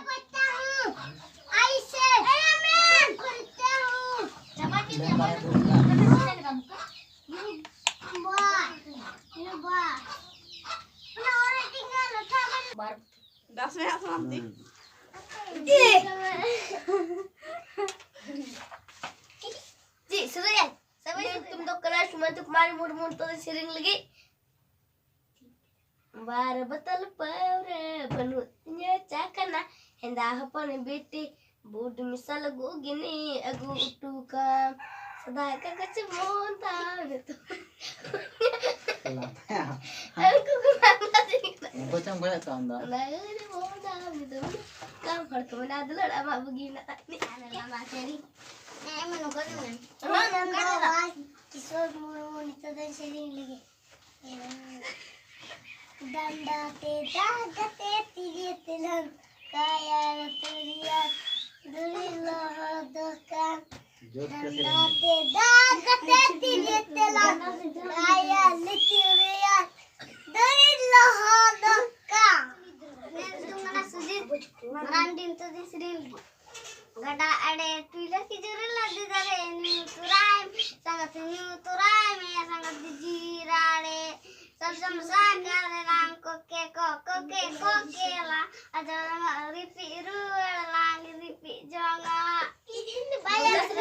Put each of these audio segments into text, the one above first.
करता हूँ ऐसे मैं करता हूँ चपाती में जी सुनो यार तुम तो कलर सुमन तो कुमारी मुर्मू तो सिरिंग लगी बार बतल Paware बनुतnya cakana hendak hapon biti bud misal gini agu utukan sedangkan kecemun tahu itu aku kenapa sih bocam kayak tanda nah ini mau tahu gitu kamu harus kemana dulu ama begini ini lama seri menukar kan menukar kisah murmu itu dan sering lagi danda te tiri telan kaya turia dulillah dokan danda te tiri telan kaya turia dulillah dokan tungana sujit Marandi to disril gada ade tuila ki jurila didare ni turai sangat ni turai me sangat dijirare Sam sakar lang koke la ada ripi lang ripi jonga ini bayar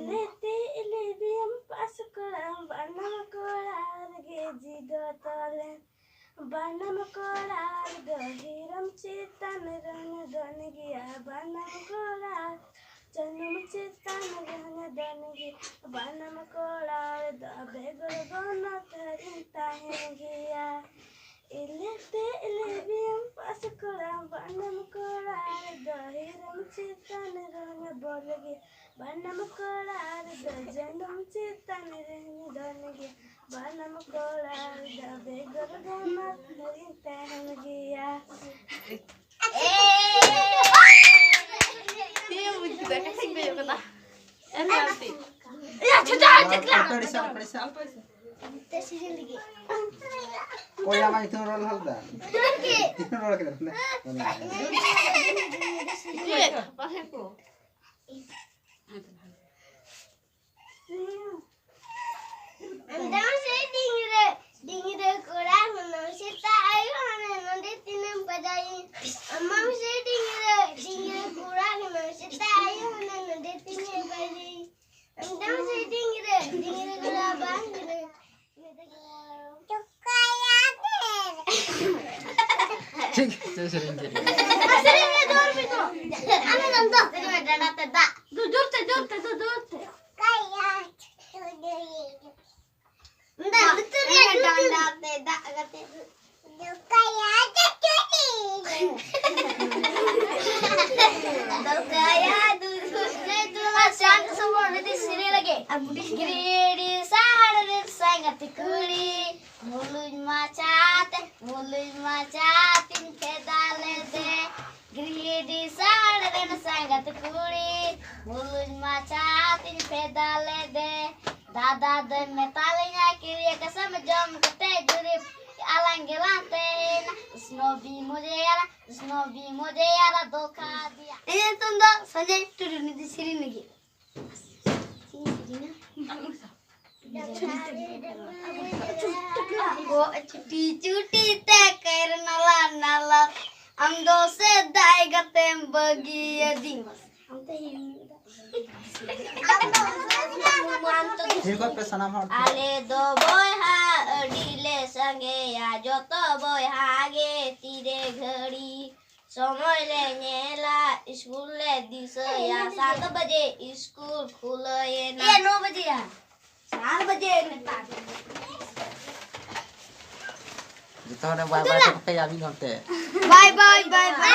ripi ini diam pasukan banam kolar geji dotolen banam kolar dohiram citan ran don gia banam kolar Janam citan ran don gia banam kolar begur gona terinta hengia ilete ilebiam pasukan banam kolar dohiram citan ran bolgi banam kolar janam citan ran don gia banam kolar begur gona terinta hengia Ya, cepat. Tersini lagi. Oh, yang itu roll halda. Itu roll kita. Iya, pakai ko. Anda masih dingire kurang masih tak ayo nanti tinem padain. Amma masih dingire kurang masih tak ayo nanti tinem padain. Anda masih dingire kurang bang. Cik, sering jadi. Seringnya dor bito. Ane nonton. Terima dada teda. Duduk. Kayak. Entar betul ya dada teda kata. Kayak cuci. Kayak duduk sangat semua di sini lagi. Giridih Sahar Ren Sangat Kuri. Mulus macatin pedale de Giridih Sahar Ren Sangat Kuri mulus macatin pedale de dada de metalnya kiri kesam jam kete jurip alang gelante snobi mujhe yara धोखा दिया ini tunda Sanjay turun di sini lagi cuti te karena amdo sedai gatem bagi ading ale do boy ha adile sange ya joto boy hage tire घड़ी समय लेनेला school ले दिसया 7 बजे school खुले ना 9 बजे या 4 बजे नेता Jika ada bye-bye to pakai abi ngonte. Bye bye. Bye bye.